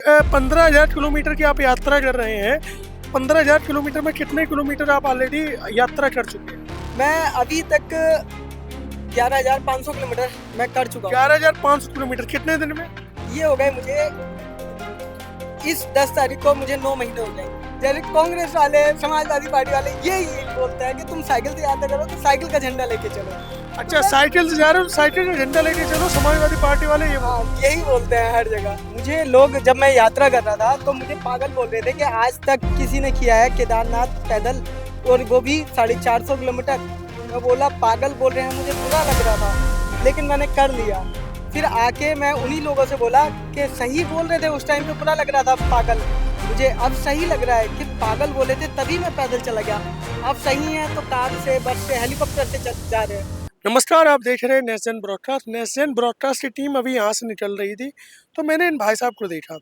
15,000 kilometre की आप यात्रा कर रहे हैं। 15,000 किलोमीटर में कितने किलोमीटर आप ऑलरेडी यात्रा कर चुके हैं? मैं अभी तक 11,500 किलोमीटर मैं कर चुका हूँ। 11,500 किलोमीटर कितने दिन में? ये हो गए मुझे, इस 10 तारीख को मुझे 9 महीने हो गए। जैसे कांग्रेस वाले, समाजवादी पार्टी वाले यही बोलते हैं कि तुम साइकिल से यात्रा करो तो साइकिल का झंडा लेके चलो। अच्छा, साइकिल से जा रहे हो, साइकिल का झंडा लेके चलो। समाजवादी पार्टी वाले ये हाँ, यही बोलते हैं हर जगह। मुझे लोग, जब मैं यात्रा कर रहा था तो मुझे पागल बोल रहे थे कि आज तक किसी ने किया है केदारनाथ पैदल, और वो भी 450 किलोमीटर। मैं बोला पागल बोल रहे हैं, मुझे बुरा लग रहा था, लेकिन मैंने कर लिया। फिर आके मैं उन्हीं लोगों से बोला कि सही बोल रहे थे उस टाइम पे, बुरा लग रहा था पागल, मुझे अब सही लग रहा है कि पागल बोले थे तभी मैं पैदल चला गया। अब सही है तो कार से, बस से, हेलीकॉप्टर से जा रहे हैं। नमस्कार, आप देख रहे हैं नेशन ब्रॉडकास्ट। नेशन ब्रॉडकास्ट की टीम अभी यहाँ से निकल रही थी, तो मैंने इन भाई साहब को देखा।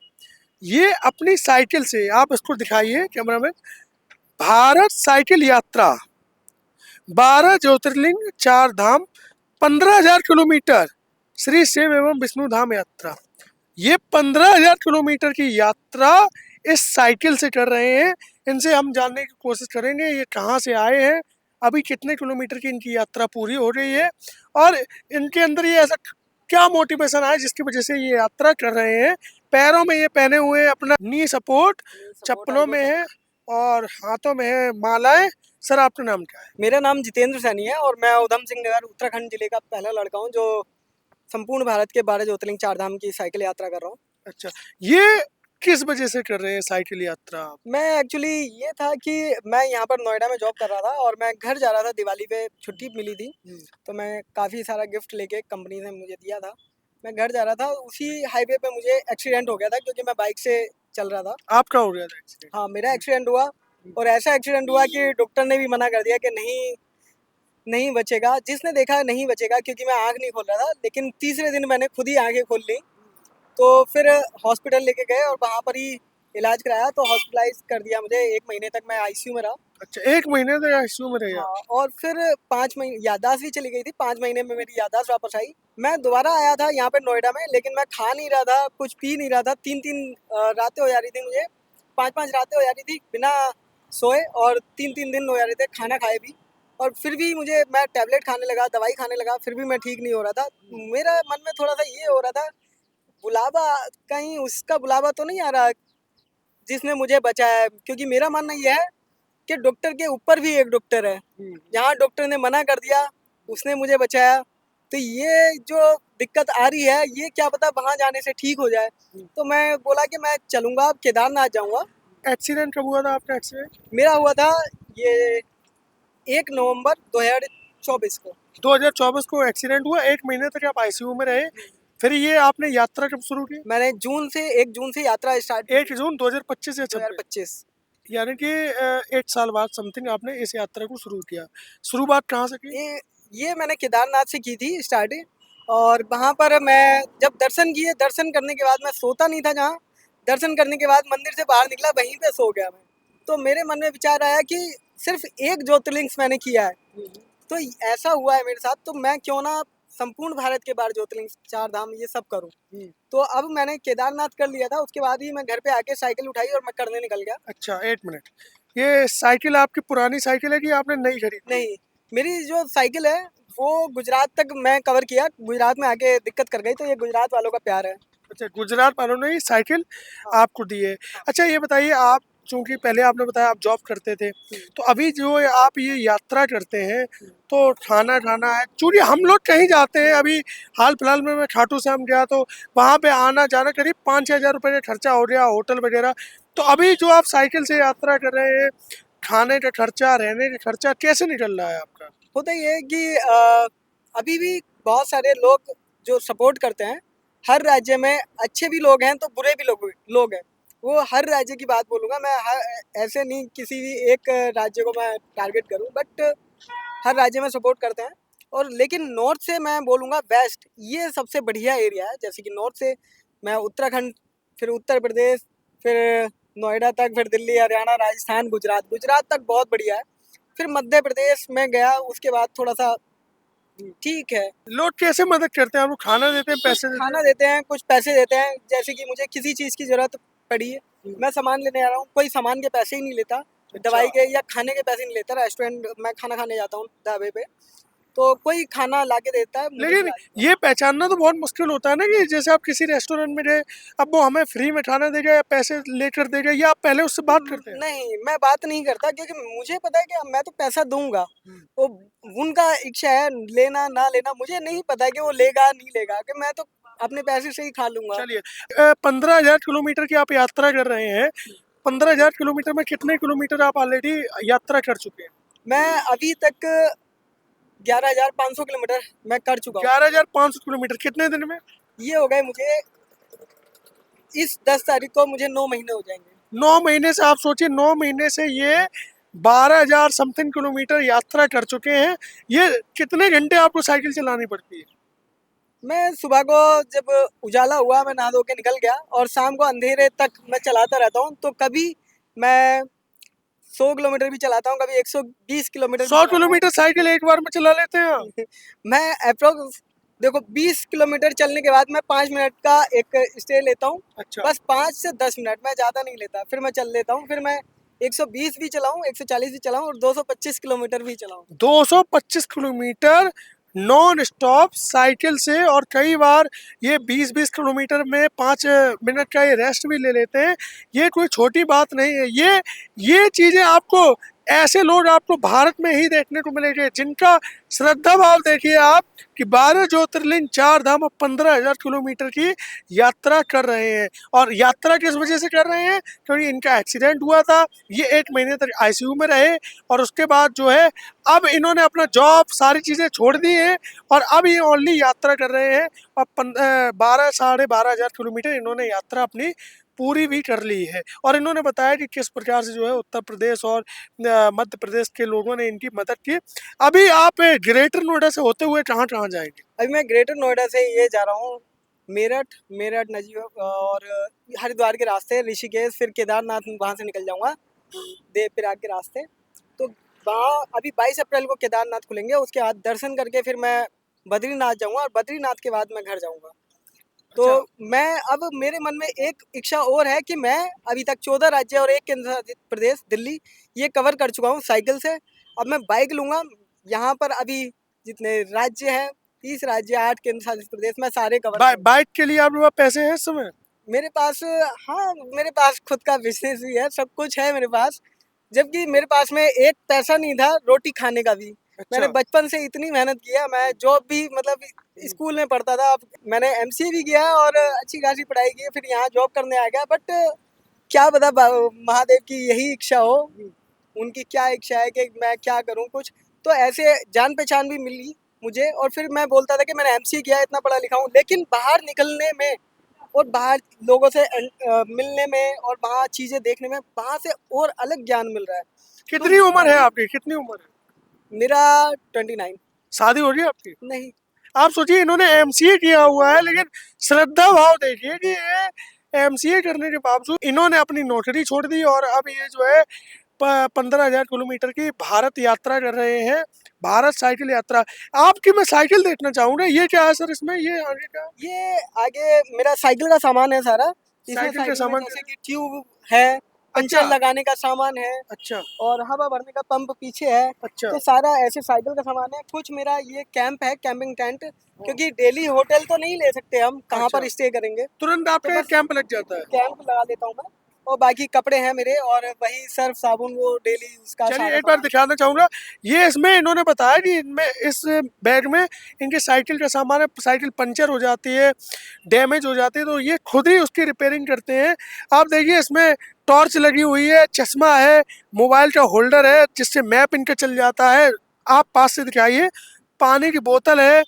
ये अपनी साइकिल से, आप इसको दिखाइए कैमरा में, भारत साइकिल यात्रा 12 ज्योतिर्लिंग 4 धाम 15,000 किलोमीटर श्री शिव एवं विष्णु धाम यात्रा। ये 15,000 किलोमीटर की यात्रा इस साइकिल से कर रहे हैं। इनसे हम जानने की कोशिश करेंगे ये कहाँ से आए हैं, अभी कितने किलोमीटर की इनकी यात्रा पूरी हो रही है, और इनके अंदर ये ऐसा क्या मोटिवेशन है जिसकी वजह से ये यात्रा कर रहे हैं। पैरों में ये पहने हुए अपना नी सपोर्ट, चप्पलों में है और हाथों में है मालाएं। सर, आपका नाम क्या है? मेरा नाम जितेंद्र सैनी है और मैं उधम सिंह नगर उत्तराखंड जिले का पहला लड़का हूँ जो संपूर्ण भारत के 12 ज्योतिर्लिंग 4 धाम की साइकिल यात्रा कर रहा हूँ। अच्छा, ये किस वजह से कर रहे हैं साइकिल यात्रा? मैं एक्चुअली, ये था कि मैं यहाँ पर नोएडा में जॉब कर रहा था और मैं घर जा रहा था, दिवाली पे छुट्टी मिली थी, तो मैं काफ़ी सारा गिफ्ट लेके कंपनी ने मुझे दिया था। मैं घर जा रहा था, उसी हाईवे पे मुझे एक्सीडेंट हो गया था क्योंकि मैं बाइक से चल रहा था। आपका हो गया था एक्सीडेंट? हाँ, मेरा एक्सीडेंट हुआ और ऐसा एक्सीडेंट हुआ कि डॉक्टर ने भी मना कर दिया कि नहीं, नहीं बचेगा। जिसने देखा नहीं बचेगा, क्योंकि मैं आँख नहीं खोल रहा था। लेकिन तीसरे दिन मैंने खुद ही आँखें खोल ली, तो फिर हॉस्पिटल लेके गए और वहाँ पर ही इलाज कराया, तो हॉस्पिटलाइज कर दिया मुझे। 1 महीने तक मैं आईसीयू में रहा। अच्छा, 1 महीने तक आईसीयू में रहे आप? हाँ, और फिर 5 महीने याददाश्त भी चली गई थी। 5 महीने में मेरी याददाश्त वापस आई। मैं दोबारा आया था यहाँ पे नोएडा में, लेकिन मैं खा नहीं रहा था, कुछ पी नहीं रहा था। 3-3 रातें हो जा रही थी मुझे, 5-5 रातें हो जा रही थी बिना सोए, और 3-3 दिन हो जा रहे थे खाना खाए भी। और फिर भी मैं टैबलेट खाने लगा, दवाई खाने लगा, फिर भी मैं ठीक नहीं हो रहा था। मेरा मन में थोड़ा सा ये हो रहा था, बुलावा, कहीं उसका बुलावा तो नहीं आ रहा जिसने मुझे बचाया है। क्योंकि मेरा मानना ये है कि डॉक्टर के ऊपर भी एक डॉक्टर है। जहाँ डॉक्टर ने मना कर दिया, उसने मुझे बचाया। तो ये जो दिक्कत आ रही है, ये क्या पता वहाँ जाने से ठीक हो जाए। तो मैं बोला कि मैं चलूँगा, अब केदारनाथ जाऊँगा। एक्सीडेंट कब हुआ था आपका एक्सीडेंट? मेरा हुआ था ये 1 नवंबर 2024 को। 2024 को एक्सीडेंट हुआ, 1 महीने तक आप आईसीयू में रहे। फिर ये आपने यात्रा कब शुरू की? मैंने 1 जून से यात्रा स्टार्ट 1 जून 2025 या 26? 2025। यानी कि 8 साल बाद समथिंग आपने इस यात्रा को शुरू किया। शुरुआत कहाँ से की? ये मैंने केदारनाथ से की थी स्टार्ट। और वहाँ पर मैं जब दर्शन किए, दर्शन करने के बाद मैं सोता नहीं था। जहाँ दर्शन करने के बाद मंदिर से बाहर निकला, वहीं पे सो गया मैं। तो मेरे मन में विचार आया कि सिर्फ एक ज्योतिर्लिंग मैंने किया है, तो ऐसा हुआ है मेरे साथ, तो मैं क्यों ना संपूर्ण भारत के 12 ज्योतिर्लिंग 4 धाम ये सब करूं। तो अब मैंने केदारनाथ कर लिया था, उसके बाद ही मैं घर पे आके साइकिल उठाई और मैं करने निकल गया। अच्छा, 1 मिनट, ये साइकिल आपकी पुरानी साइकिल है कि आपने नई खरीदी? नहीं, मेरी जो साइकिल है वो गुजरात तक मैं कवर किया, गुजरात में आके दिक्कत कर गई, तो ये गुजरात वालों का प्यार है। अच्छा, गुजरात वालों ने ही साइकिल आपको दी है। अच्छा, ये बताइए, आप चूंकि पहले आपने बताया आप जॉब करते थे, तो अभी जो आप ये यात्रा करते हैं तो खाना खाना है, चूंकि हम लोग कहीं जाते हैं, अभी हाल फिलहाल में मैं खाटू श्याम गया तो वहाँ पे आना जाना करीब 5-6 हज़ार रुपये का खर्चा हो गया, होटल वगैरह। तो अभी जो आप साइकिल से यात्रा कर रहे हैं, खाने का खर्चा, रहने का खर्चा कैसे निकल रहा है आपका? होता ये है कि अभी भी बहुत सारे लोग जो सपोर्ट करते हैं। हर राज्य में अच्छे भी लोग हैं तो बुरे भी लोग हैं। वो हर राज्य की बात बोलूँगा मैं, ऐसे नहीं किसी भी एक राज्य को मैं टारगेट करूँ, बट हर राज्य में सपोर्ट करते हैं। और लेकिन नॉर्थ से मैं बोलूँगा, वेस्ट ये सबसे बढ़िया एरिया है। जैसे कि नॉर्थ से मैं उत्तराखंड, फिर उत्तर प्रदेश, फिर नोएडा तक, फिर दिल्ली, हरियाणा, राजस्थान, गुजरात तक बहुत बढ़िया है। फिर मध्य प्रदेश में गया, उसके बाद थोड़ा सा ठीक है। लोग कैसे मदद करते हैं आपको? खाना देते हैं, पैसे देते हैं? खाना देते हैं, कुछ पैसे देते हैं। जैसे कि मुझे किसी चीज़ की ज़रूरत पड़ी है, मैं सामान लेने आ रहा हूँ, कोई सामान के पैसे ही नहीं लेता, दवाई के या खाने के पैसे नहीं लेता। रेस्टोरेंट मैं खाना खाने जाता हूँ ढाबे पे, तो कोई खाना ला के देता है, मुझे लेकिन खिला देता है। ये पहचानना तो बहुत मुश्किल होता है ना कि जैसे आप किसी रेस्टोरेंट में गए, अब वो हमें फ्री में खाना देगा या पैसे लेकर देगा, या आप पहले उससे बात करते हैं? नहीं, मैं बात नहीं करता, क्योंकि मुझे पता है कि मैं तो पैसा दूँगा, वो उनका इच्छा है लेना ना लेना, मुझे नहीं पता है कि वो लेगा नहीं लेगा, कि मैं तो अपने पैसे से ही खा लूँगा। चलिए, 15,000 किलोमीटर की आप यात्रा कर रहे हैं। 15,000 किलोमीटर में कितने किलोमीटर आप ऑलरेडी यात्रा कर चुके हैं? मैं अभी तक 11,500 किलोमीटर मैं कर चुका हूँ। 11,500 किलोमीटर कितने दिन में? ये हो गए मुझे, इस 10 तारीख को मुझे 9 महीने हो जाएँगे। 9 महीने से, आप सोचिए 9 महीने से ये 12,000 समथिंग किलोमीटर यात्रा कर चुके हैं। ये कितने घंटे आपको साइकिल चलानी पड़ती है? मैं सुबह को जब उजाला हुआ मैं नहा धो के निकल गया, और शाम को अंधेरे तक मैं चलाता रहता हूँ, तो कभी मैं 100 किलोमीटर भी चलाता हूँ, कभी 120 किलोमीटर भी 100 चलाता हूँ। किलोमीटर साइकिल एक बार में चला लेते हैं आप? मैं अप्रोक्स देखो 20 किलोमीटर चलने के बाद मैं 5 मिनट का एक स्टे लेता हूँ, अच्छा। बस 5 से 10 मिनट, मैं ज़्यादा नहीं लेता, फिर मैं चल लेता हूँ, फिर मैं 120 भी चलाऊँ, 140 भी चलाऊँ, और 225 किलोमीटर भी चलाऊँ। 225 किलोमीटर नॉन स्टॉप साइकिल से, और कई बार ये 20-20 किलोमीटर में 5 मिनट का ये रेस्ट भी ले लेते हैं। ये कोई छोटी बात नहीं है। ये चीज़ें आपको, ऐसे लोग आपको भारत में ही देखने को मिलेंगे जिनका श्रद्धा भाव देखिए आप, कि 12 ज्योतिर्लिंग, 4 धाम और 15,000 किलोमीटर की यात्रा कर रहे हैं। और यात्रा किस वजह से कर रहे हैं? क्योंकि इनका एक्सीडेंट हुआ था, ये 1 महीने तक आईसीयू में रहे, और उसके बाद जो है अब इन्होंने अपना जॉब सारी चीज़ें छोड़ दी हैं, और अब ये ओनली यात्रा कर रहे हैं। और 12 साढ़े 12,000 किलोमीटर इन्होंने यात्रा अपनी पूरी भी कर ली है। और इन्होंने बताया कि किस प्रकार से जो है उत्तर प्रदेश और मध्य प्रदेश के लोगों ने इनकी मदद की। अभी आप ग्रेटर नोएडा से होते हुए कहाँ कहाँ जाएंगे? अभी मैं ग्रेटर नोएडा से ये जा रहा हूँ मेरठ नजीब और हरिद्वार के रास्ते, ऋषिकेश, फिर केदारनाथ, वहाँ से निकल जाऊँगा देवप्रयाग के रास्ते। तो वहाँ अभी 22 अप्रैल को केदारनाथ खुलेंगे, उसके बाद दर्शन करके फिर मैं बद्रीनाथ जाऊँगा, और बद्रीनाथ के बाद मैं घर जाऊँगा। तो मैं अब मेरे मन में एक इच्छा और है कि मैं अभी तक 14 राज्य और 1 केंद्र शासित प्रदेश दिल्ली ये कवर कर चुका हूँ साइकिल से। अब मैं बाइक लूँगा, यहाँ पर अभी जितने राज्य हैं, 30 राज्य, 8 केंद्र शासित प्रदेश, मैं सारे कवर करूँगा। बाइक के लिए आपके पास पैसे हैं इस समय? मेरे पास, हाँ, मेरे पास खुद का बिज़नेस भी है, सब कुछ है मेरे पास। जबकि मेरे पास में एक पैसा नहीं था रोटी खाने का भी। मैंने अच्छा। बचपन से इतनी मेहनत किया, मैं जॉब भी मतलब स्कूल में पढ़ता था, मैंने एमसीए भी किया और अच्छी खासी पढ़ाई की, फिर यहाँ जॉब करने आ गया। बट क्या पता महादेव की यही इच्छा हो, उनकी क्या इच्छा है कि मैं क्या करूँ कुछ। तो ऐसे जान पहचान भी मिली मुझे, और फिर मैं बोलता था कि मैंने एमसीए किया, इतना पढ़ा लिखा हूँ, लेकिन बाहर निकलने में और बाहर लोगों से मिलने में और वहाँ चीज़ें देखने में, वहाँ से और अलग ज्ञान मिल रहा है। कितनी उम्र है आपकी? कितनी उम्र है? मेरा 29। शादी हो रही है आपकी? नहीं, आप सोचिए इन्होंने एमसीए किया हुआ है, लेकिन श्रद्धा भाव देखिए कि ये एमसीए करने के बावजूद इन्होंने अपनी नौकरी छोड़ दी, और अब ये जो है 15,000 किलोमीटर की भारत यात्रा कर रहे हैं, भारत साइकिल यात्रा। आपकी मैं साइकिल देखना चाहूंगा, ये क्या है सर इसमें, ये आगे का? ये आगे मेरा साइकिल का सामान है सारा। इसमें साइकिल के साइकिल में सामान? जैसे कि ट्यूब है, पंचर अच्छा। लगाने का सामान है, अच्छा। और हवा भरने का पंप पीछे है। अच्छा। तो सारा ऐसे साइकिल का सामान है। कुछ मेरा ये कैंप है, कैंपिंग टेंट, क्योंकि डेली होटल तो नहीं ले सकते हम, कहाँ अच्छा। पर स्टे करेंगे, तुरंत तो आपका बस कैंप लग जाता है? कैंप लगा लेता हूँ मैं। और बाकी कपड़े हैं मेरे, और वही सर्फ साबुन, वो डेली उसका चलिए सारा एक बार सामान। दिखाना चाहूंगा। ये इसमें इन्होंने बताया कि इनमें इस बैग में इनके साइकिल का सामान है। साइकिल पंचर हो जाती है, डैमेज हो जाती है, तो ये खुद ही उसकी रिपेयरिंग करते हैं। आप देखिए इसमें टॉर्च लगी हुई है, चश्मा है, मोबाइल का होल्डर है जिससे मैप इनका चल जाता है। आप पास से दिखाइए, पानी की बोतल है,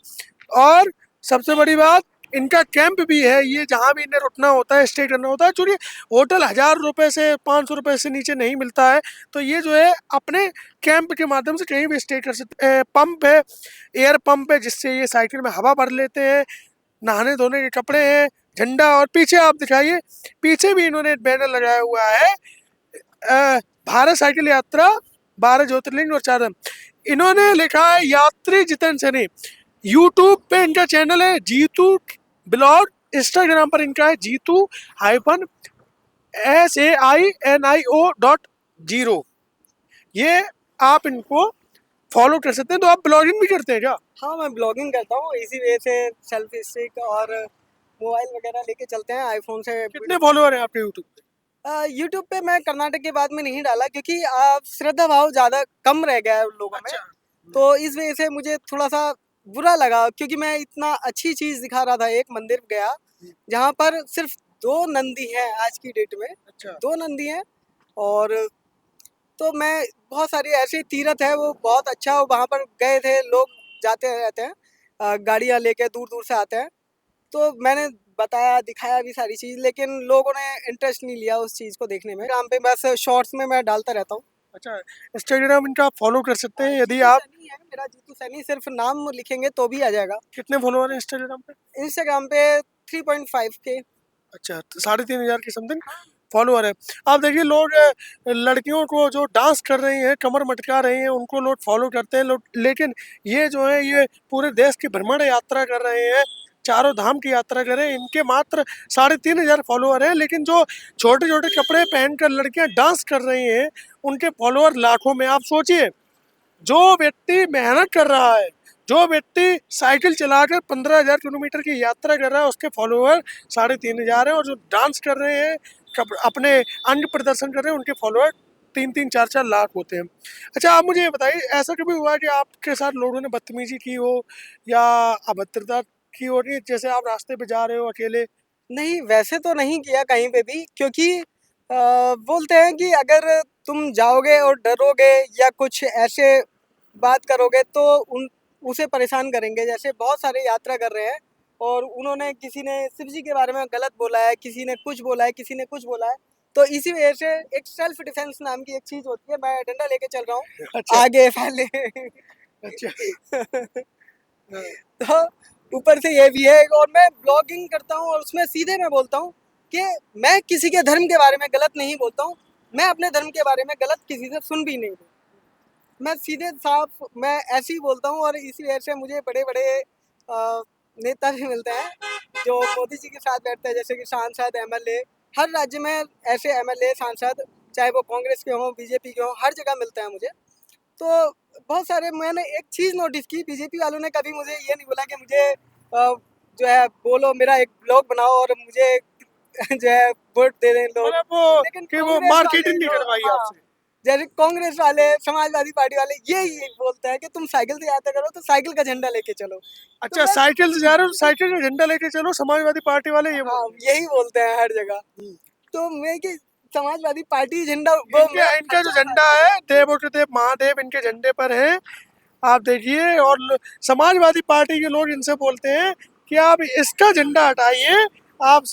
और सबसे बड़ी बात इनका कैंप भी है। ये जहाँ भी इन्हें रुकना होता है, स्टे करना होता है, चूँकि होटल 1,000 रुपये से 500 रुपये से नीचे नहीं मिलता है, तो ये जो है अपने कैंप के माध्यम से कहीं भी स्टे कर सकते हैं। पंप है, एयर पंप है, जिससे ये साइकिल में हवा भर लेते हैं। नहाने धोने के कपड़े हैं, झंडा, और पीछे आप दिखाइए, पीछे भी इन्होंने बैनर लगाया हुआ है, भारत साइकिल यात्रा, 12 ज्योतिर्लिंग और 4 धाम। इन्होंने लिखा है यात्री जितेंद्र सैनी। यूट्यूब पे इनका चैनल है जीतू ब्लॉग, इंस्टाग्राम पर इनका है जीतू हाइफन SAINIO.0। ये आप इनको फॉलो कर सकते हैं। तो आप ब्लॉगिंग भी करते हैं क्या? हाँ, मैं ब्लॉगिंग करता हूँ, इसी वजह से सेल्फी स्टिक और मोबाइल वगैरह लेके चलते हैं, आईफोन से कितने फॉलोअर हैं आपके यूट्यूब पे? यूट्यूब पे मैं कर्नाटक के बाद में नहीं डाला, क्योंकि श्रद्धा भाव ज़्यादा कम रह गया है उन लोगों में। अच्छा। तो इस वजह से मुझे थोड़ा सा बुरा लगा, क्योंकि मैं इतना अच्छी चीज़ दिखा रहा था। एक मंदिर गया जहाँ पर सिर्फ 2 नंदी हैं आज की डेट में, अच्छा। 2 नंदी हैं। और तो मैं बहुत सारी ऐसी तीर्थ है, वो बहुत अच्छा, वहाँ पर गए थे, लोग जाते रहते हैं, गाड़ियाँ लेके दूर-दूर से आते हैं। तो मैंने बताया, दिखाया भी सारी चीज़, लेकिन लोगों ने इंटरेस्ट नहीं लिया उस चीज़ को देखने में। इंस्टाग्राम पे बस शॉर्ट्स में मैं डालता रहता हूँ। अच्छा, इंस्टाग्राम इनका आप फॉलो कर सकते हैं यदि जीतू आप। सैनी है मेरा, जीतू सैनी, सिर्फ नाम लिखेंगे तो भी आ जाएगा। कितने फॉलोअर हैं इंस्टाग्राम पे? इंस्टाग्राम पे 3.5 के। अच्छा, तो 3,500 की समथिंग फॉलोअर है। आप देखिए लोग लड़कियों को जो डांस कर रही हैं, कमर मटका रही हैं, उनको लोग फॉलो करते हैं लोग। लेकिन ये जो है ये पूरे देश की भ्रमण यात्रा कर रहे हैं, चारों धाम की यात्रा कर रहे हैं। इनके मात्र 3,500 फॉलोअर हैं, लेकिन जो छोटे छोटे कपड़े पहनकर लड़कियां डांस कर रही हैं उनके फॉलोअर लाखों में। आप सोचिए, जो व्यक्ति मेहनत कर रहा है, जो व्यक्ति साइकिल चलाकर 15,000 किलोमीटर की यात्रा कर रहा है, उसके फॉलोअर 3,500 हैं। और जो डांस कर रहे हैं, अपने अंग प्रदर्शन कर रहे हैं, उनके फॉलोअर 3-3, 4-4 लाख होते हैं। अच्छा, आप मुझे ये बताइए, ऐसा कभी हुआ कि आपके साथ लोगों ने बदतमीजी की हो या अभद्रता की हो रही है, जैसे आप रास्ते पे जा रहे हो अकेले? नहीं, वैसे तो नहीं किया कहीं पे भी, क्योंकि बोलते हैं कि अगर तुम जाओगे और डरोगे या कुछ ऐसे बात करोगे तो उन उसे परेशान करेंगे। जैसे बहुत सारे यात्रा कर रहे हैं और उन्होंने, किसी ने शिव जी के बारे में गलत बोला है, किसी ने कुछ बोला है, किसी ने कुछ बोला है। तो इसी वजह से एक सेल्फ डिफेंस नाम की एक चीज़ होती है, मैं डंडा लेके चल रहा हूँ अच्छा। आगे पहले। अच्छा। हाँ। तो ऊपर से ये भी है, और मैं ब्लॉगिंग करता हूँ और उसमें सीधे मैं बोलता हूँ कि मैं किसी के धर्म के बारे में गलत नहीं बोलता हूँ। मैं अपने धर्म के बारे में गलत किसी से सुन भी नहीं। मैं सीधे साफ मैं ऐसे ही बोलता हूँ, और इसी वजह से मुझे बड़े बड़े नेता भी मिलते हैं जो मोदी जी के साथ बैठते हैं, जैसे कि सांसद, एमएलए। हर राज्य में ऐसे एमएलए, सांसद, चाहे वो कांग्रेस के हों, बीजेपी के हों, हर जगह मिलते हैं मुझे। तो बहुत सारे, मैंने एक चीज़ नोटिस की, बीजेपी वालों ने कभी मुझे ये नहीं बोला कि मुझे जो है बोलो, मेरा एक ब्लॉग बनाओ और मुझे जो है वोट दे दें लोग। मतलब वो लेकिन कि वो कांग्रेस वाले मार्केटिंग नहीं जो, करवाई हाँ, आपसे? जैसे कांग्रेस वाले, समाजवादी पार्टी वाले, ये बोलते हैं कि तुम साइकिल से यात्रा करो तो साइकिल का झंडा लेके चलो। तो अच्छा, मैं, साइकिल से जा रहे हो, साइकिल का झंडा लेके चलो, समाजवादी पार्टी वाले ये हाँ, बोल रहे यही बोलते हैं हर जगह। हैं। तो मैं कि समाजवादी पार्टी झंडा, वो इनके मेरा इनका जो अच्छा था। झंडा है, देव और देव महादेव इनके झंडे पर है। आप देखिए, और समाजवादी पार्टी के लोग इनसे बोलते हैं कि आप इसका झंडा हटाइए, आप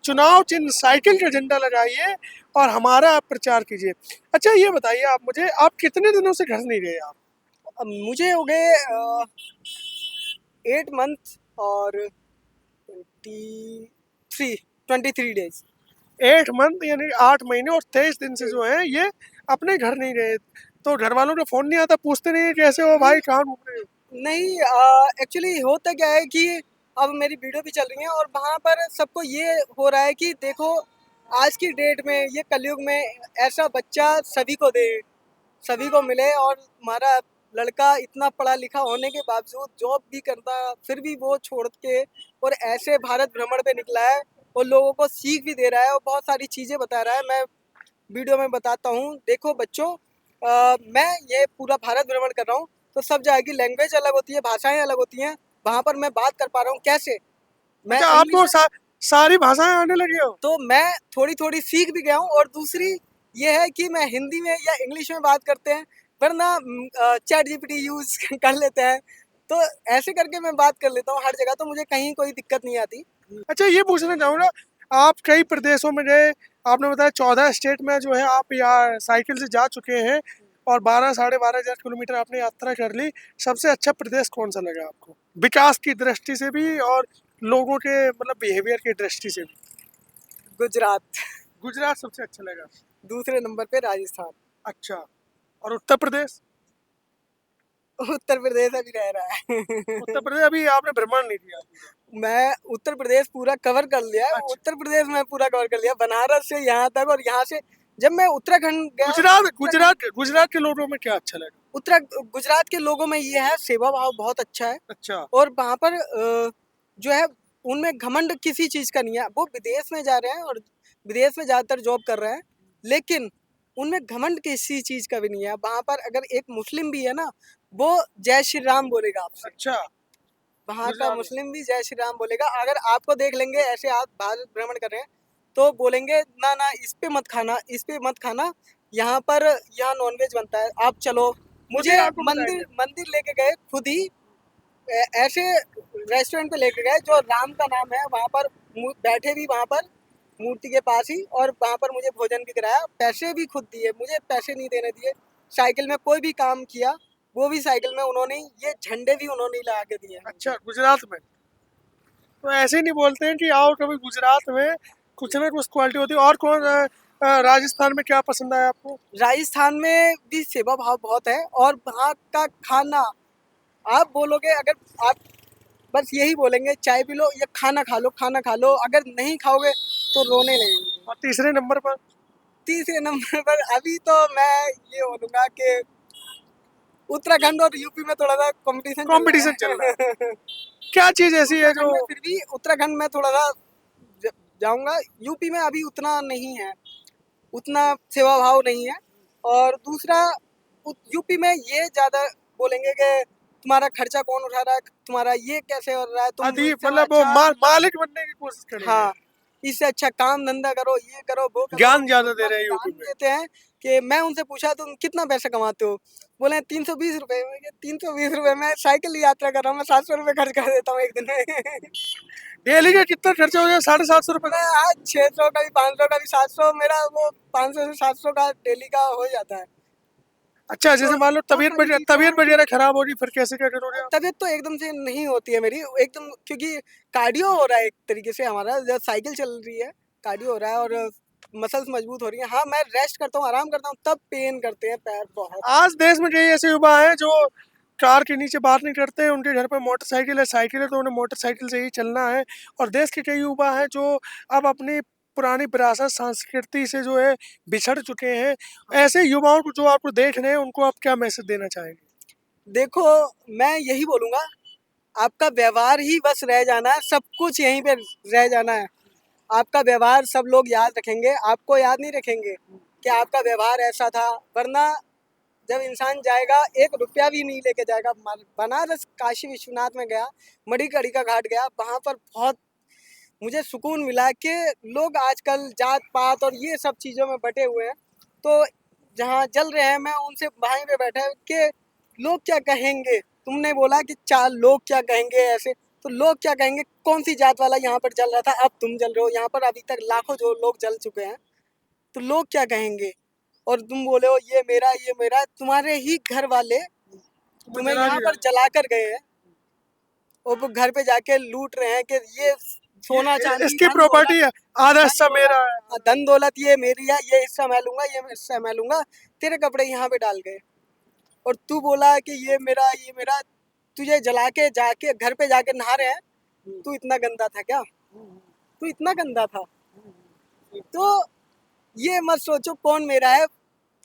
चुनाव चिन्ह साइकिल का झंडा लगाइए और हमारा आप प्रचार कीजिए। अच्छा, ये बताइए आप मुझे, आप कितने दिनों से घर नहीं गए आप? अब मुझे हो गए 8 मंथ और 23 डेज। 8 मंथ यानी 8 महीने और 23 दिन से जो है ये अपने घर नहीं गए। तो घर वालों का फोन नहीं आता, पूछते नहीं है कैसे हो भाई, कहाँ घूम रहे हो? नहीं, एक्चुअली होता क्या है कि अब मेरी वीडियो भी चल रही है और वहाँ पर सबको ये हो रहा है कि देखो, आज की डेट में, ये कलयुग में, ऐसा बच्चा सभी को दे, सभी को मिले। और हमारा लड़का इतना पढ़ा लिखा होने के बावजूद जॉब भी करता, फिर भी वो छोड़ के और ऐसे भारत भ्रमण पे निकला है और लोगों को सीख भी दे रहा है और बहुत सारी चीज़ें बता रहा है। मैं वीडियो में बताता हूँ, देखो बच्चों, मैं ये पूरा भारत भ्रमण कर रहा हूँ, तो सब जगह की लैंग्वेज अलग होती है, भाषाएं अलग होती हैं। वहाँ पर मैं बात कर पा रहा हूँ कैसे, मैं अच्छा, इंग्लिश आपको में, सारी भाषाएं आने लगी हो? तो मैं थोड़ी थोड़ी सीख भी गया हूँ। और दूसरी ये है कि मैं हिंदी में या इंग्लिश में बात करते हैं, वरना चैट जीपीटी यूज कर लेते हैं। तो ऐसे करके मैं बात कर लेता हूँ हर जगह, तो मुझे कहीं कोई दिक्कत नहीं आती। अच्छा, ये पूछना चाहूँगा, आप कई प्रदेशों में गए, आपने बताया 14 स्टेट में जो है आप यहाँ साइकिल से जा चुके हैं और 12-12,500 किलोमीटर आपने यात्रा कर ली। सबसे अच्छा प्रदेश कौन सा लगा आपको, विकास की दृष्टि से भी और लोगों के मतलब बिहेवियर की दृष्टि से भी? गुजरात। गुजरात सबसे अच्छा लगा। दूसरे नंबर पे राजस्थान। अच्छा, और उत्तर प्रदेश? उत्तर प्रदेश अभी रह रहा है। उत्तर प्रदेश अभी आपने भ्रमण नहीं किया? मैं उत्तर प्रदेश पूरा कवर कर लिया है। अच्छा। उत्तर प्रदेश में पूरा कवर कर लिया, बनारस से यहाँ तक, और यहाँ से जब मैं उत्तराखंड गया, गुजरात गुजरात गुजरात के लोगों में क्या अच्छा लगा? उत्तरा गुजरात के लोगों में ये है, सेवा भाव बहुत अच्छा है। अच्छा। और वहाँ पर जो है उनमें घमंड किसी चीज़ का नहीं है। वो विदेश में जा रहे हैं और विदेश में ज़्यादातर जॉब कर रहे हैं, लेकिन उनमें घमंड किसी चीज़ का भी नहीं है। वहाँ पर अगर एक मुस्लिम भी है ना, वो जय श्री राम बोलेगा आपसे। अच्छा। वहाँ का गुजरात में। मुस्लिम भी जय श्री राम बोलेगा। अगर आपको देख लेंगे ऐसे, आप भारत भ्रमण कर रहे हैं, तो बोलेंगे ना ना इस पे मत खाना, इस पे मत खाना, यहाँ पर यहाँ नॉनवेज बनता है, आप चलो। खुद ही मुझे आपको मंदिर बताएंगे? मंदिर लेके गए खुद ही, ऐसे रेस्टोरेंट पे लेके गए जो राम का नाम है, वहाँ पर बैठे भी वहाँ पर मूर्ति के पास ही, और वहाँ पर मुझे भोजन भी कराया, पैसे भी खुद दिए, मुझे पैसे नहीं देने दिए। साइकिल में कोई भी काम किया, वो भी साइकिल में उन्होंने ही, ये झंडे भी उन्होंने ही लगा के दिए हैं। अच्छा, गुजरात में तो ऐसे ही नहीं बोलते हैं कि आओ कभी गुजरात में, कुछ ना कुछ क्वालिटी होती है। और कौन राजस्थान में क्या पसंद आया आपको? राजस्थान में भी सेवा भाव बहुत है, और वहाँ का खाना, आप बोलोगे, अगर आप बस यही बोलेंगे चाय पी लो या खाना खा लो, खाना खा लो, अगर नहीं खाओगे तो रोने लगेंगे। और तीसरे नंबर पर? तीसरे नंबर पर अभी तो मैं ये बोलूँगा कि उत्तराखंड और यूपी में थोड़ा सा कंपटीशन चल रहा है। क्या चीज़ ऐसी है जो? उत्तराखंड में फिर भी, उत्तराखंड में थोड़ा सा जाऊँगा, यूपी में अभी उतना नहीं है, उतना सेवा भाव नहीं है। और दूसरा, यूपी में ये ज़्यादा बोलेंगे कि तुम्हारा खर्चा कौन उठा रहा है, तुम्हारा ये कैसे हो रहा है, तुम अधी इससे मतलब वो अच्छा, मालिक बनने की कोशिश करेंगे। हाँ, इससे अच्छा काम धंधा करो, ये करो, वो करो। ज्ञान ज्यादा दे बस रहे हैं ज्ञान यूपी में। देते हैं। कि मैं उनसे पूछा तुम कितना पैसा कमाते हो, बोले 320 रुपए। 320 रुपए में साइकिल यात्रा कर रहा हूँ, मैं 700 रुपए खर्च कर देता हूँ एक दिन में। डेली का कितना खर्चा हो गया? 750 रुपए मैं का? आज 600 का भी, 500 का भी, 700, मेरा वो 500 से 700 का डेली का हो जाता है। अच्छा, तो जैसे मान लो बहुत सारी चीजें तबीयत हैं। वगैरह खराब हो रही, फिर कैसे क्या करोगे आप? तबीयत तो एकदम से नहीं होती है मेरी एकदम, क्योंकि कार्डियो हो रहा है एक तरीके से हमारा, जब साइकिल चल रही है, कार्डियो हो रहा है, और मसल्स मजबूत हो रही है। हाँ, मैं रेस्ट करता हूँ, आराम करता हूँ, तब पेन करते हैं पैर बहुत। आज देश में कई ऐसे युवा हैं जो कार के नीचे बात नहीं करते, उनके घर पे मोटरसाइकिल है, साइकिल है, तो उन्हें मोटरसाइकिल से ही चलना है। और देश के कई युवा हैं जो अब अपनी पुरानी विरासत संस्कृति से जो है बिछड़ चुके हैं। ऐसे युवाओं को जो आपको देख रहे हैं, उनको आप क्या मैसेज देना चाहेंगे? देखो, मैं यही बोलूँगा, आपका व्यवहार ही बस रह जाना है, सब कुछ यहीं पे रह जाना है। आपका व्यवहार सब लोग याद रखेंगे, आपको याद नहीं रखेंगे कि आपका व्यवहार ऐसा था। वरना जब इंसान जाएगा, 1 रुपया भी नहीं लेके जाएगा। बनारस काशी विश्वनाथ में गया, मणिकर्णिका घाट गया, वहाँ पर बहुत मुझे सुकून मिला कि लोग आजकल जात पात और ये सब चीज़ों में बटे हुए हैं। तो जहाँ जल रहे हैं, मैं उनसे वहीं पे बैठा कि लोग क्या कहेंगे। तुमने बोला कि 4 लोग क्या कहेंगे ऐसे, तो लोग क्या कहेंगे, कौन सी जात वाला यहाँ पर जल रहा था, अब तुम जल रहे हो, यहाँ पर अभी तक लाखों जो लोग जल चुके हैं, तो लोग क्या कहेंगे। और तुम बोले हो ये मेरा, तुम्हारे ही घर वाले तुम्हें जला यहाँ के पर जाएंगे। जला कर गए हैं, और वो घर पे जाके लूट रहे हैं कि ये सोना चांदी, इसकी धन दौलत, प्रॉपर्टी है, आधा धन हिस्सा मेरा है। दौलत, धन दौलत ये मेरी है, ये हिस्सा मैं लूंगा, ये हिस्सा मैं लूंगा। तेरे कपड़े यहाँ पे डाल गए, और तू बोला कि ये मेरा, तुझे जला के जाके घर पे जाके नहा रहे हैं। तू इतना गंदा था क्या, तू इतना गंदा था। तो ये मत सोचो कौन मेरा है,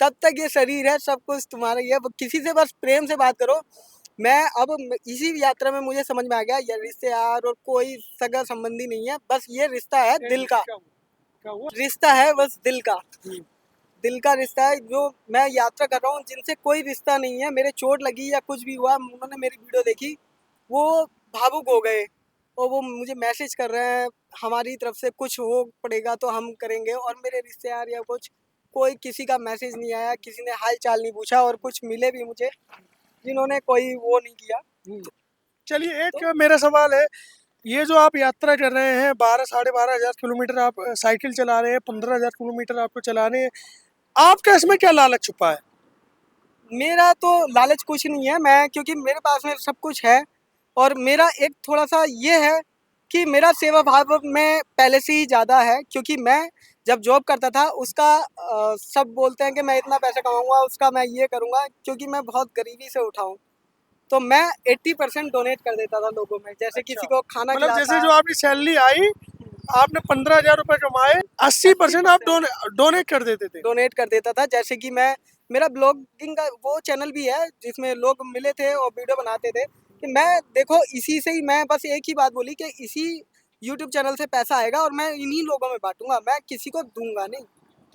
तब तक ये शरीर है, सब कुछ तुम्हारा ही है। किसी से बस प्रेम से बात करो। मैं अब इसी यात्रा में मुझे समझ में आ गया, ये रिश्तेदार और कोई सगा संबंधी नहीं है, बस ये रिश्ता है दिल का। क्या हुआ? रिश्ता है बस दिल का, दिल का रिश्ता है। जो मैं यात्रा कर रहा हूँ, जिनसे कोई रिश्ता नहीं है, मेरे चोट लगी या कुछ भी हुआ, उन्होंने मेरी वीडियो देखी, वो भावुक हो गए, और वो मुझे मैसेज कर रहे हैं, हमारी तरफ से कुछ हो पड़ेगा तो हम करेंगे। और मेरे रिश्तेदार या कुछ, कोई किसी का मैसेज नहीं आया, किसी ने हाल चाल नहीं पूछा, और कुछ मिले भी मुझे जिन्होंने कोई वो नहीं किया। चलिए, एक मेरा सवाल है, ये जो आप यात्रा कर रहे हैं, 12-12.5 हजार किलोमीटर आप साइकिल चला रहे हैं, 15,000 किलोमीटर आपको चलाने हैं, आपका इसमें क्या लालच छुपा है? मेरा तो लालच कुछ नहीं है, मैं क्योंकि मेरे पास में सब कुछ है। और मेरा एक थोड़ा सा ये है कि मेरा सेवा भाव में पहले से ही ज़्यादा है, क्योंकि मैं जब जॉब करता था उसका सब बोलते हैं कि मैं इतना पैसा कमाऊंगा, उसका मैं ये करूंगा, क्योंकि मैं बहुत गरीबी से उठा हूँ। तो मैं 80% डोनेट कर देता था लोगों में, जैसे अच्छा। किसी को खाना मतलब जैसे जो खिलाता। आपकी सैलरी आई, आपने 15,000 रुपए कमाए, 80% आप 80% डोनेट कर देते थे। डोनेट कर देता था। जैसे कि मैं, मेरा ब्लॉगिंग का वो चैनल भी है जिसमें लोग मिले थे और वीडियो बनाते थे, कि मैं देखो इसी से ही मैं बस एक ही बात बोली कि इसी यूट्यूब चैनल से पैसा आएगा और मैं इन्हीं लोगों में बांटूंगा, मैं किसी को दूंगा नहीं।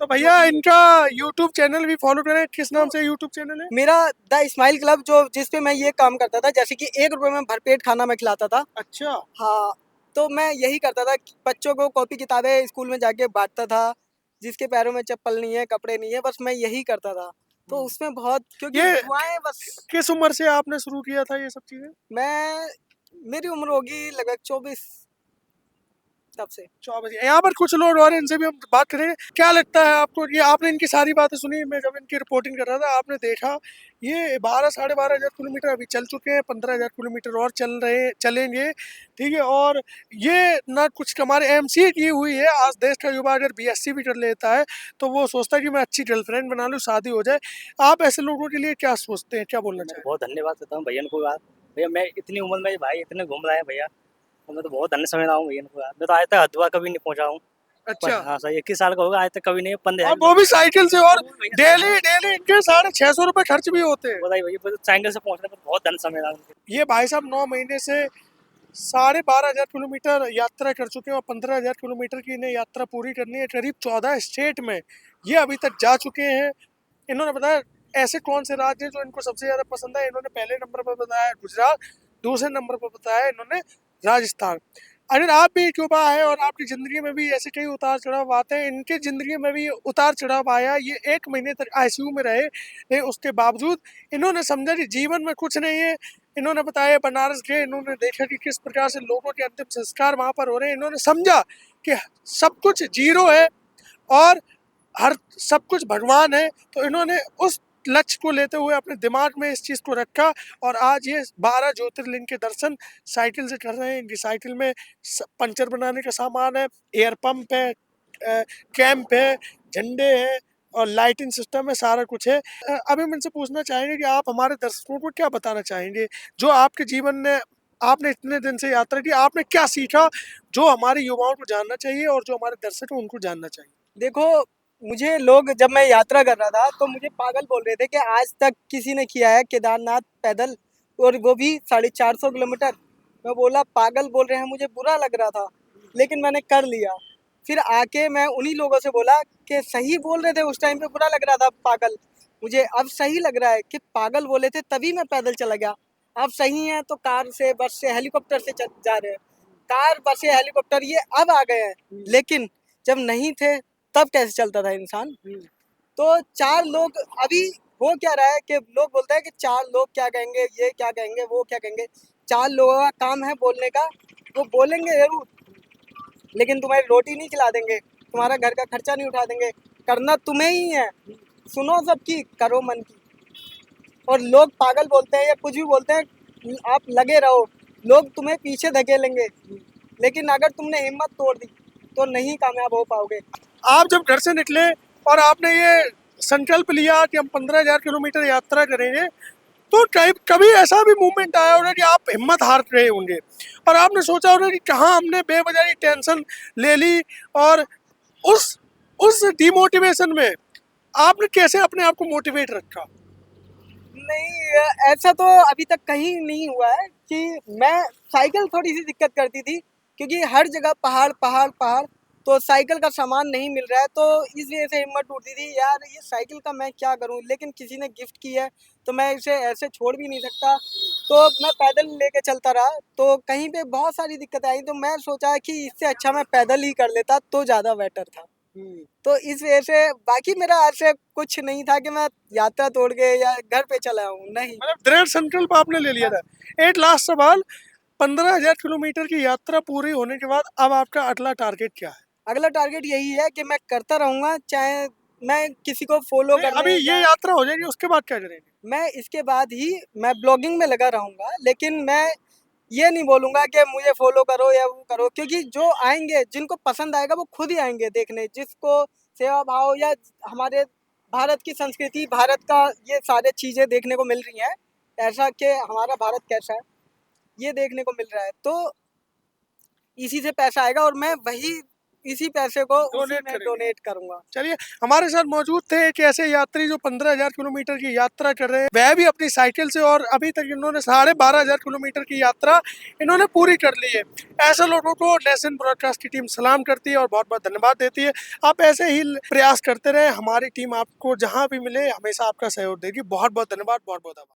तो जो भैया भी इनका यूट्यूब चैनल भी फॉलो करें। किस नाम तो से यूट्यूब चैनल है? मेरा द स्माइल क्लब, जो जिस पे मैं ये काम करता था, जैसे कि 1 रुपए में भरपेट खाना मैं खिलाता था। अच्छा। हाँ, तो मैं यही करता था कि बच्चों को कॉपी किताबें स्कूल में जाके बाँटता था, जिसके पैरों में चप्पल नहीं है, कपड़े नहीं है, बस मैं यही करता था। तो उसमें बहुत, क्योंकि ये दुआएँ बस। किस उम्र से आपने शुरू किया था ये सब चीजें? मैं, मेरी उम्र होगी लगभग 24, तब से। 24। यहाँ पर कुछ लोग और हैं, इनसे भी हम बात करेंगे। क्या लगता है आपको, ये आपने इनकी सारी बातें सुनी, मैं जब इनकी रिपोर्टिंग कर रहा था आपने देखा ये 12 साढ़े 12,000 किलोमीटर अभी चल चुके हैं, 15,000 किलोमीटर और चलेंगे। ठीक है। और ये ना कुछ हमारे एमसीए की हुई है। आज देश का युवा अगर बीएससी भी कर लेता है तो वो सोचता है कि मैं अच्छी गर्लफ्रेंड बना लूँ, शादी हो जाए। आप ऐसे लोगों के लिए क्या सोचते हैं, क्या बोलना मैं तो चाहेंगे? बहुत धन्यवाद देता हूँ भैया को यार। भैया मैं इतनी उम्र में भाई इतने घूम रहा है भैया, तो मैं तो बहुत धन्य समझ रहा हूँ भैया को यार। मैं तो आज तक हरिद्वार कभी नहीं पहुँचा हूँ। पर अच्छा। हाँ सर, 21 साल का होगा, आज तक कभी नहीं। 15 और वो भी साइकिल से, और भैया डेली डेली इनके 650 रुपए खर्च भी होते हैं। बताइए भैया, साइकिल से पहुँचने पर बहुत धन्य समझ रहा हूँ। ये भाई साहब 9 महीने से 12,500 किलोमीटर यात्रा कर चुके हैं और 15,000 किलोमीटर की इन्हें यात्रा पूरी करनी है। करीब 14 स्टेट में ये अभी तक जा चुके हैं। इन्होंने बताया ऐसे कौन से राज्य हैं जो इनको सबसे ज़्यादा पसंद है। इन्होंने पहले नंबर पर बताया गुजरात, दूसरे नंबर पर बताया इन्होंने राजस्थान। अगर आप भी एक युवा है और आपकी ज़िंदगी में भी ऐसे कई उतार चढ़ाव आते हैं, इनकी ज़िंदगी में भी उतार चढ़ाव आया। ये 1 महीने तक आईसीयू में रहे, लेकिन उसके बावजूद इन्होंने समझा कि जीवन में कुछ नहीं है। इन्होंने बताया बनारस गए, इन्होंने देखा कि किस प्रकार से लोगों के अंतिम संस्कार वहाँ पर हो रहे हैं। इन्होंने समझा कि सब कुछ जीरो है और हर सब कुछ भगवान है। तो इन्होंने उस लक्ष्य को लेते हुए अपने दिमाग में इस चीज़ को रखा और आज ये 12 ज्योतिर्लिंग के दर्शन साइकिल से कर रहे हैं। इनकी साइकिल में पंचर बनाने का सामान है, एयर पंप है, कैंप है, झंडे हैं और लाइटिंग सिस्टम है, सारा कुछ है। अभी हम इनसे पूछना चाहेंगे कि आप हमारे दर्शकों को क्या बताना चाहेंगे, जो आपके जीवन में आपने इतने दिन से यात्रा की, आपने क्या सीखा जो हमारे युवाओं को जानना चाहिए और जो हमारे दर्शक हैं उनको जानना चाहिए? देखो, मुझे लोग, जब मैं यात्रा कर रहा था तो मुझे पागल बोल रहे थे कि आज तक किसी ने किया है केदारनाथ पैदल, और वो भी 450 किलोमीटर। मैं बोला पागल बोल रहे हैं, मुझे बुरा लग रहा था, लेकिन मैंने कर लिया। फिर आके मैं उन्हीं लोगों से बोला कि सही बोल रहे थे उस टाइम पे, बुरा लग रहा था पागल, मुझे अब सही लग रहा है कि पागल बोले थे तभी मैं पैदल चला गया। अब सही है तो कार से, बस से, हेलीकॉप्टर से जा रहे हैं। कार, बस, हेलीकॉप्टर ये अब आ गए हैं, लेकिन जब नहीं थे तब कैसे चलता था इंसान। तो 4 लोग, अभी हो क्या रहा है कि लोग बोलते हैं कि 4 लोग क्या कहेंगे, ये क्या कहेंगे, वो क्या कहेंगे। 4 लोगों का काम है बोलने का, वो बोलेंगे जरूर, लेकिन तुम्हारी रोटी नहीं खिला देंगे, तुम्हारा घर का खर्चा नहीं उठा देंगे। करना तुम्हें ही है, सुनो सबकी, करो मन की। और लोग पागल बोलते हैं या कुछ भी बोलते हैं, आप लगे रहो, लोग तुम्हें पीछे धकेलेंगे, लेकिन अगर तुमने हिम्मत तोड़ दी तो नहीं कामयाब हो पाओगे। आप जब घर से निकले और आपने ये संकल्प लिया कि हम 15,000 किलोमीटर यात्रा करेंगे, तो कभी ऐसा भी मूवमेंट आया होगा कि आप हिम्मत हार रहे होंगे और आपने सोचा होगा कि कहाँ हमने बेवजह टेंशन ले ली, और उस डिमोटिवेशन में आपने कैसे अपने आप को मोटिवेट रखा? नहीं, ऐसा तो अभी तक कहीं नहीं हुआ है कि मैं, साइकिल थोड़ी सी दिक्कत करती थी, क्योंकि हर जगह पहाड़ पहाड़ पहाड़, तो साइकिल का सामान नहीं मिल रहा है, तो इस वजह से हिम्मत टूटती थी यार, ये साइकिल का मैं क्या करूं, लेकिन किसी ने गिफ्ट की है तो मैं इसे ऐसे छोड़ भी नहीं सकता। तो मैं पैदल लेके चलता रहा, तो कहीं पे बहुत सारी दिक्कतें आई, तो मैं सोचा कि इससे अच्छा मैं पैदल ही कर लेता तो ज़्यादा बेटर था। तो इस वजह से, बाकी मेरा ऐसे कुछ नहीं था कि मैं यात्रा तोड़ के या घर पे चला हूँ, नहीं। मतलब दृढ़ संकल्प आपने ले लिया था। एक लास्ट सवाल, 15,000 किलोमीटर की यात्रा पूरी होने के बाद अब आपका अगला टारगेट क्या है? अगला टारगेट यही है कि मैं करता रहूँगा, चाहे मैं किसी को फॉलो नहीं, करने अभी ये या, यात्रा हो जाएगी उसके बाद क्या करेंगे? मैं इसके बाद ही मैं ब्लॉगिंग में लगा रहूँगा, लेकिन मैं ये नहीं बोलूँगा कि मुझे फॉलो करो या वो करो, क्योंकि जो आएंगे, जिनको पसंद आएगा वो खुद ही आएंगे देखने, जिसको सेवा भाव या हमारे भारत की संस्कृति, भारत का ये सारे चीज़ें देखने को मिल रही हैं, ऐसा कि हमारा भारत कैसा है ये देखने को मिल रहा है। तो इसी से पैसा आएगा और मैं वही इसी पैसे को उसी डोनेट में करेंगे। डोनेट करूंगा। चलिए, हमारे साथ मौजूद थे एक ऐसे यात्री जो 15,000 किलोमीटर की यात्रा कर रहे हैं, वह भी अपनी साइकिल से, और अभी तक इन्होंने 12,500 किलोमीटर की यात्रा इन्होंने पूरी कर ली है। ऐसे लोगों को नेशन ब्रॉडकास्ट की टीम सलाम करती है और बहुत बहुत धन्यवाद देती है। आप ऐसे ही प्रयास करते रहे, हमारी टीम आपको जहाँ भी मिले हमेशा आपका सहयोग देगी। बहुत बहुत धन्यवाद, बहुत बहुत आभार।